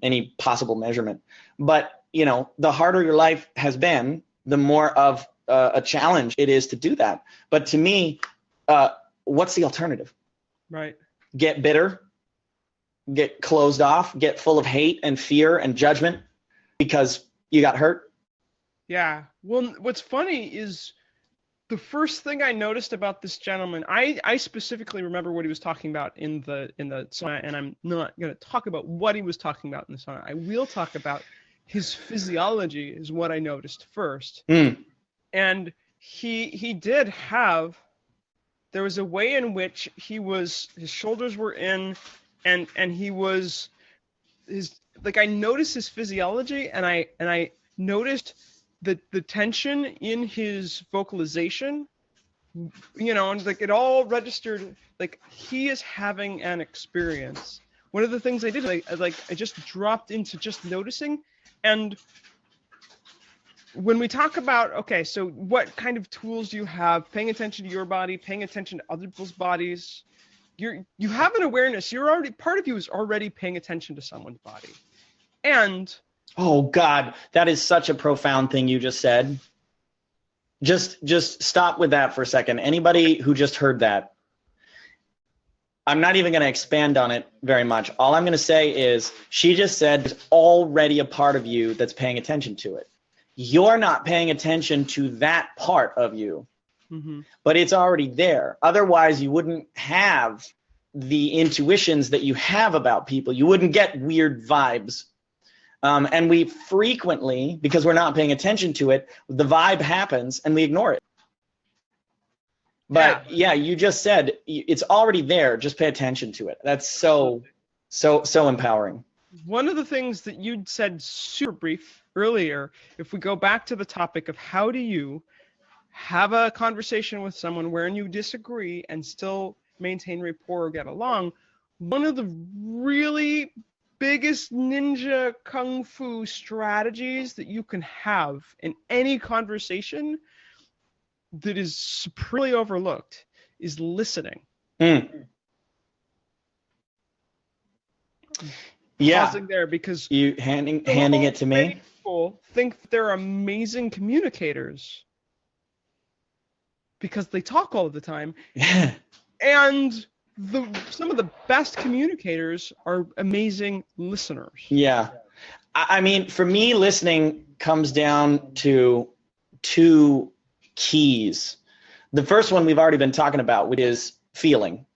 any possible measurement. But, you know, the harder your life has been, the more of a challenge it is to do that. But to me, what's the alternative? Right. Get bitter, get closed off, get full of hate and fear and judgment because you got hurt? Yeah. Well, what's funny is the first thing I noticed about this gentleman, I specifically remember what he was talking about in the sauna, and I'm not going to talk about what he was talking about in the sauna. I will talk about his physiology is what I noticed first. And he did have, there was a way in which his shoulders were in, and he was, I noticed his physiology, and I noticed the tension in his vocalization, you know, and like it all registered, like he is having an experience. One of the things I did, I just dropped into just noticing. And when we talk about, okay, so what kind of tools do you have? Paying attention to your body, paying attention to other people's bodies. You have an awareness. You're already, part of you is already paying attention to someone's body. And oh God, that is such a profound thing you just said. Just stop with that for a second. Anybody who just heard that, I'm not even going to expand on it very much. All I'm going to say is she just said there's already a part of you that's paying attention to it. You're not paying attention to that part of you, but it's already there. Otherwise, you wouldn't have the intuitions that you have about people. You wouldn't get weird vibes. And we frequently, because we're not paying attention to it, the vibe happens and we ignore it. But yeah, you just said it's already there. Just pay attention to it. That's so empowering. One of the things that you said super brief earlier, if we go back to the topic of how do you have a conversation with someone wherein you disagree and still maintain rapport or get along, one of the really biggest ninja kung fu strategies that you can have in any conversation that is supremely overlooked is listening. Yeah. Pausing there because you handing it to me. People think they're amazing communicators because they talk all the time. And some of the best communicators are amazing listeners. Yeah. I mean, for me, listening comes down to two keys. The first one we've already been talking about, which is feeling.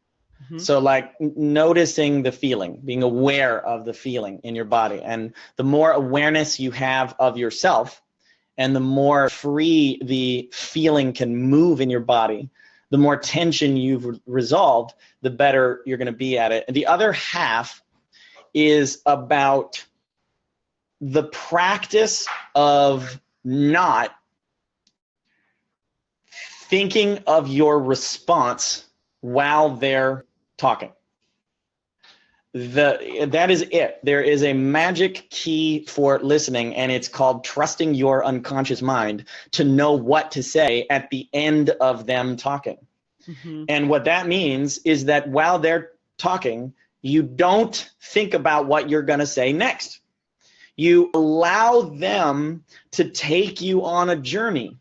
So like noticing the feeling, being aware of the feeling in your body. And the more awareness you have of yourself and the more free the feeling can move in your body, the more tension you've resolved, the better you're going to be at it. And the other half is about the practice of not thinking of your response while they're talking. that is it. There is a magic key for listening, and it's called trusting your unconscious mind to know what to say at the end of them talking. Mm-hmm. And what that means is that while they're talking, you don't think about what you're going to say next. You allow them to take you on a journey.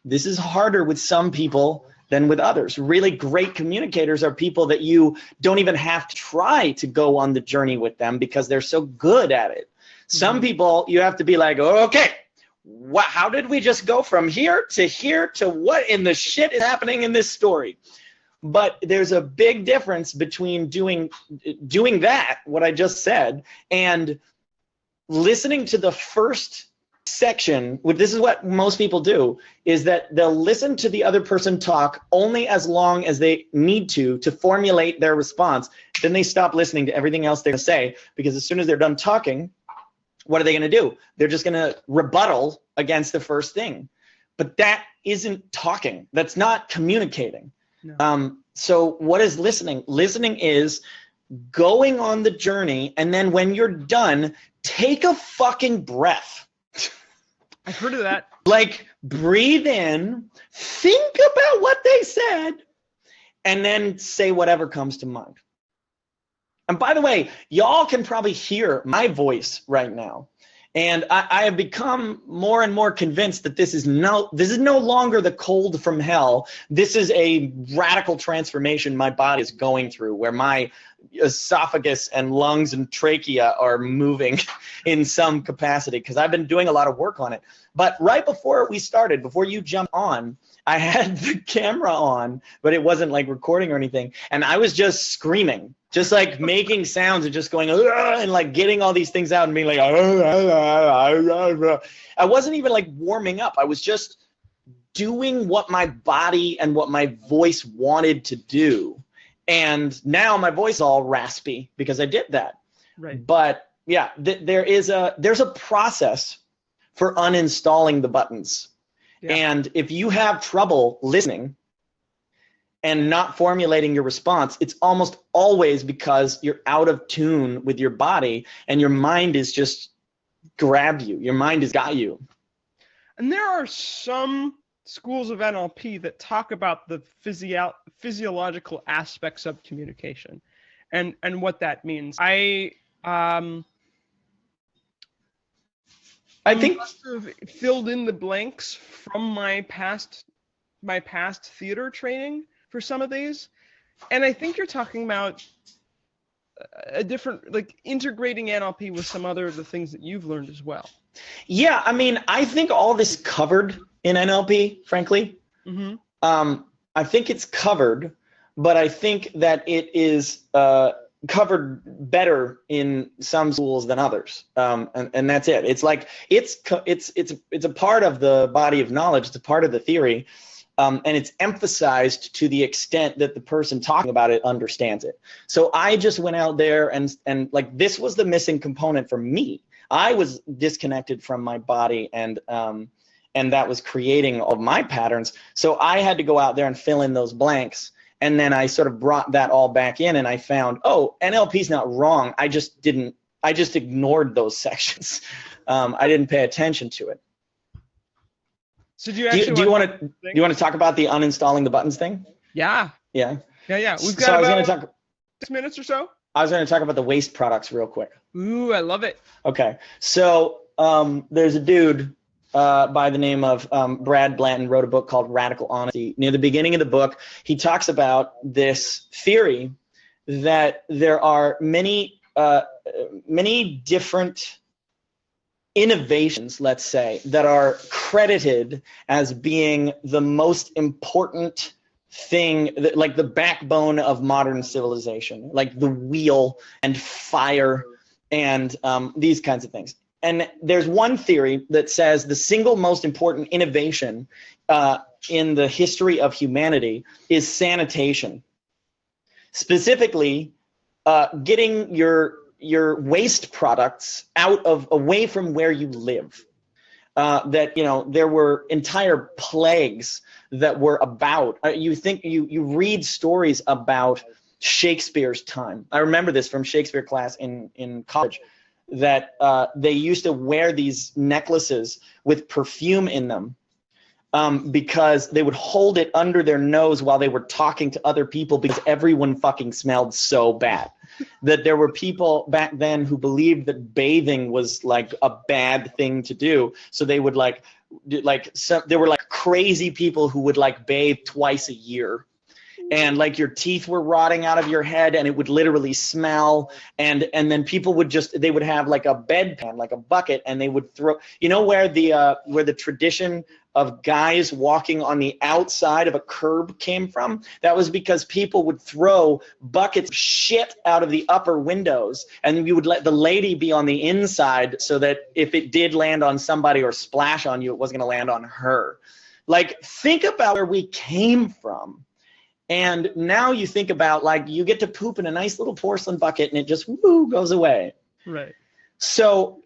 This is harder with some people than with others. Really great communicators are people that you don't even have to try to go on the journey with them because they're so good at it. Some people, you have to be like, oh, okay, how did we just go from here to what in the shit is happening in this story? But there's a big difference between doing that, what I just said, and listening to the first section. This is what most people do, is that they'll listen to the other person talk only as long as they need to formulate their response. Then they stop listening to everything else they're going to say, because as soon as they're done talking, what are they going to do? They're just going to rebuttal against the first thing. But that isn't talking. That's not communicating. No. So what is listening? Listening is going on the journey, and then when you're done, take a fucking breath. I've heard of that. Like, breathe in, think about what they said, and then say whatever comes to mind. And by the way, y'all can probably hear my voice right now. And I have become more and more convinced that this is no longer the cold from hell. This is a radical transformation my body is going through, where my esophagus and lungs and trachea are moving in some capacity, because I've been doing a lot of work on it. But right before we started, before you jumped on, I had the camera on, but it wasn't like recording or anything. And I was just screaming, just like making sounds and just going, and like getting all these things out and being like, I wasn't even like warming up. I was just doing what my body and what my voice wanted to do. And now my voice is all raspy because I did that. Right. But yeah, there's a process for uninstalling the buttons. Yeah. And if you have trouble listening and not formulating your response, it's almost always because you're out of tune with your body, and your mind is just grabbed you. Your mind has got you. And there are some schools of NLP that talk about the physiological aspects of communication and what that means. I think must have filled in the blanks from my past theater training for some of these, and I think you're talking about a different, like, integrating NLP with some other of the things that you've learned as well. Yeah, I mean, I think all this covered in NLP, frankly. Mm-hmm. I think it's covered, but I think that it is covered better in some schools than others, and that's it. It's like it's a part of the body of knowledge. It's a part of the theory, and it's emphasized to the extent that the person talking about it understands it. So I just went out there and like, this was the missing component for me. I was disconnected from my body, and that was creating all my patterns. So I had to go out there and fill in those blanks. And then I sort of brought that all back in, and I found, oh, NLP's not wrong. I just ignored those sections. I didn't pay attention to it. So do you want to talk about the uninstalling the buttons thing? Yeah. Yeah. Yeah. We've got about 6 minutes or so. I was going to talk about the waste products real quick. Ooh, I love it. Okay. So there's a dude by the name of Brad Blanton, wrote a book called Radical Honesty. Near the beginning of the book, he talks about this theory that there are many different innovations, let's say, that are credited as being the most important thing, like the backbone of modern civilization, like the wheel and fire and these kinds of things. And there's one theory that says the single most important innovation in the history of humanity is sanitation. Specifically, getting your waste products away from where you live. That, there were entire plagues that were about. You read stories about Shakespeare's time. I remember this from Shakespeare class in college, that they used to wear these necklaces with perfume in them, because they would hold it under their nose while they were talking to other people, because everyone fucking smelled so bad. That there were people back then who believed that bathing was like a bad thing to do. So they would there were like crazy people who would like bathe twice a year. And like your teeth were rotting out of your head and it would literally smell. And then people would they would have like a bedpan, like a bucket, and they would throw, where the tradition of guys walking on the outside of a curb came from? That was because people would throw buckets of shit out of the upper windows, and you would let the lady be on the inside so that if it did land on somebody or splash on you, it wasn't going to land on her. Like, think about where we came from. And now you think about, like, you get to poop in a nice little porcelain bucket and it just goes away. Right. So,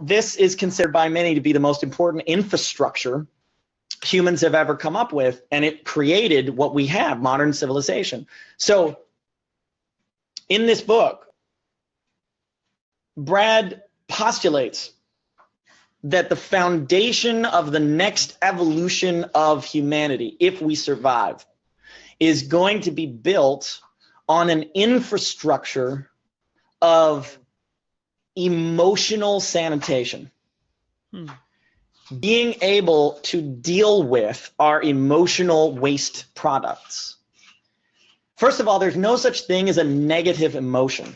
this is considered by many to be the most important infrastructure humans have ever come up with, and it created what we have, modern civilization. So in this book, Brad postulates that the foundation of the next evolution of humanity, if we survive, is going to be built on an infrastructure of emotional sanitation. Being able to deal with our emotional waste products. First of all, there's no such thing as a negative emotion.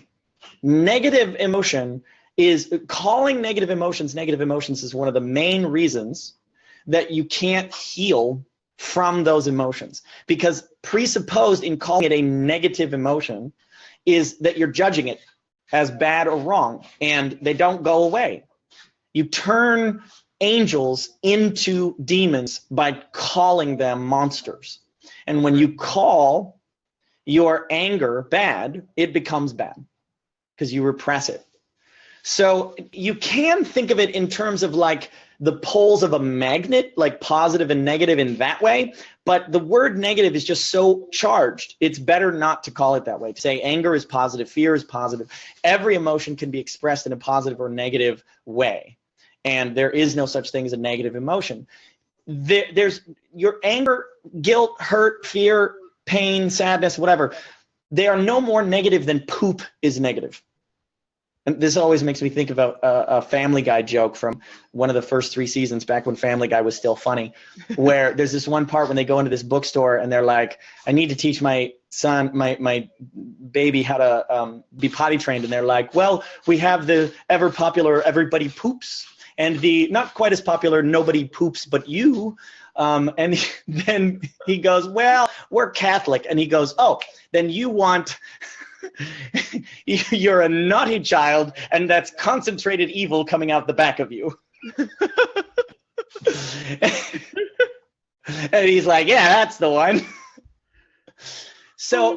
Negative emotion is, calling negative emotions is one of the main reasons that you can't heal from those emotions, because presupposed in calling it a negative emotion is that you're judging it as bad or wrong, and they don't go away. You turn angels into demons by calling them monsters. And when you call your anger bad, it becomes bad because you repress it. So you can think of it in terms of like the poles of a magnet, like positive and negative in that way. But the word negative is just so charged. It's better not to call it that way. To say anger is positive, fear is positive. Every emotion can be expressed in a positive or negative way. And there is no such thing as a negative emotion. There's your anger, guilt, hurt, fear, pain, sadness, whatever. They are no more negative than poop is negative. And this always makes me think of a Family Guy joke from one of the first 3 seasons back when Family Guy was still funny, where there's this one part when they go into this bookstore and they're like, I need to teach my son, my baby how to be potty trained. And they're like, well, we have the ever popular Everybody Poops and the not quite as popular Nobody Poops But You. And then he goes, well, we're Catholic. And he goes, oh, then you want... You're a naughty child, and that's concentrated evil coming out the back of you. And he's like, yeah, that's the one. So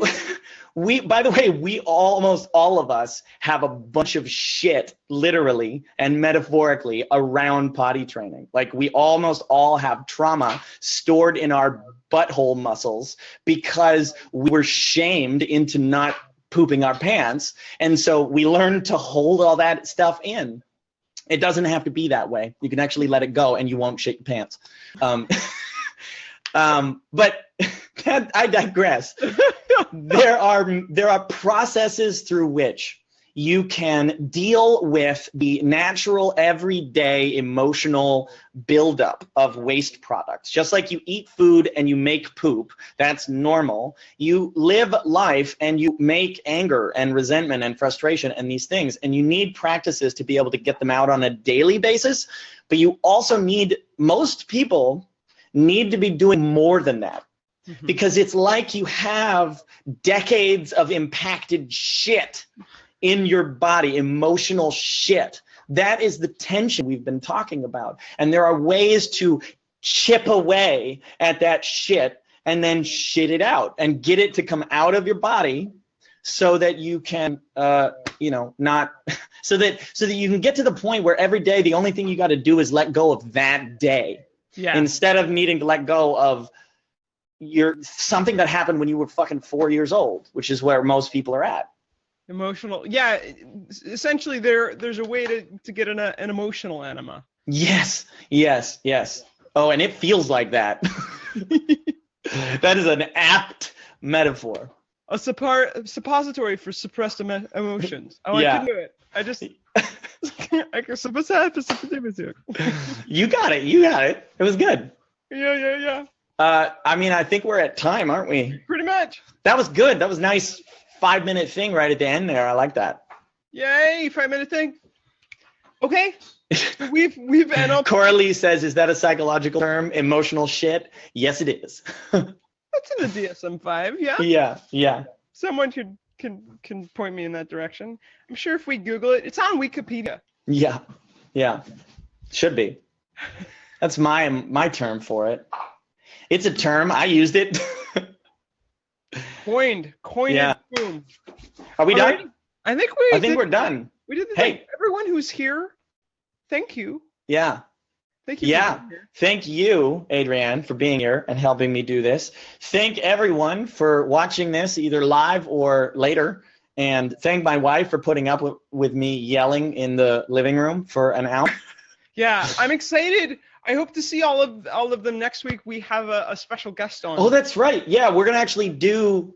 by the way, we almost all of us have a bunch of shit, literally and metaphorically, around potty training. Like, we almost all have trauma stored in our butthole muscles because we were shamed into not pooping our pants, and so we learn to hold all that stuff in. It doesn't have to be that way. You can actually let it go and you won't shit your pants. But I digress. There are processes through which you can deal with the natural, everyday emotional buildup of waste products. Just like you eat food and you make poop, that's normal. You live life and you make anger and resentment and frustration and these things. And you need practices to be able to get them out on a daily basis. But you also most people need to be doing more than that. Mm-hmm. Because it's like you have decades of impacted shit in your body, emotional shit. That is the tension we've been talking about. And there are ways to chip away at that shit and then shit it out and get it to come out of your body so that you can, not, so that you can get to the point where every day the only thing you got to do is let go of that day. Yeah. Instead of needing to let go of you're something that happened when you were fucking 4 years old, which is where most people are at. Emotional. Yeah. Essentially, there's a way to get an emotional enema. Yes. Oh, and it feels like that. That is an apt metaphor. A suppository for suppressed emotions. Oh, Yeah. I can do it. I just. You got it. It was good. Yeah. I mean, I think we're at time, aren't we? Pretty much. That was good. That was a nice 5-minute thing right at the end there. I like that. Yay, 5-minute thing. Okay. We've NLP. Coralie says, is that a psychological term? Emotional shit? Yes, it is. That's in the DSM-5, yeah? Yeah. Someone can point me in that direction. I'm sure if we Google it, it's on Wikipedia. Yeah. Should be. That's my term for it. It's a term. I used it. Coined. Yeah. Boom. Are we All done? right. I think we're done. We did the Hey. thing. Everyone who's here, thank you. Yeah. Thank you. Yeah. For being here. Thank you, Adrianne, for being here and helping me do this. Thank everyone for watching this either live or later. And thank my wife for putting up with me yelling in the living room for an hour. Yeah, I'm excited. I hope to see all of them next week. We have a special guest on. Oh, that's right. Yeah, we're going to actually do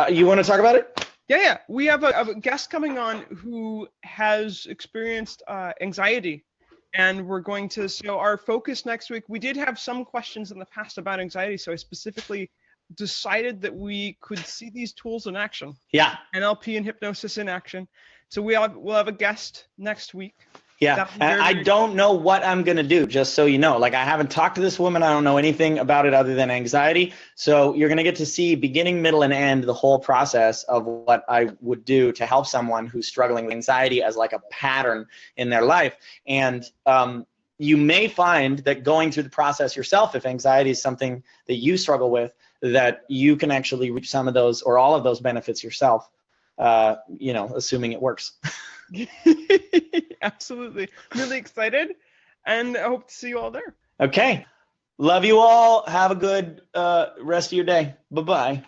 you want to talk about it? Yeah. We have a guest coming on who has experienced anxiety. And we're going to, so our focus next week, we did have some questions in the past about anxiety. So I specifically decided that we could see these tools in action. Yeah. NLP and hypnosis in action. So we'll have a guest next week. Yeah. And I don't know what I'm going to do, just so you know. Like, I haven't talked to this woman. I don't know anything about it other than anxiety. So you're going to get to see beginning, middle, and end the whole process of what I would do to help someone who's struggling with anxiety as like a pattern in their life. And you may find that going through the process yourself, if anxiety is something that you struggle with, that you can actually reap some of those or all of those benefits yourself, assuming it works. Absolutely. I'm really excited, and I hope to see you all there. Okay. Love you all. Have a good rest of your day. Bye-bye.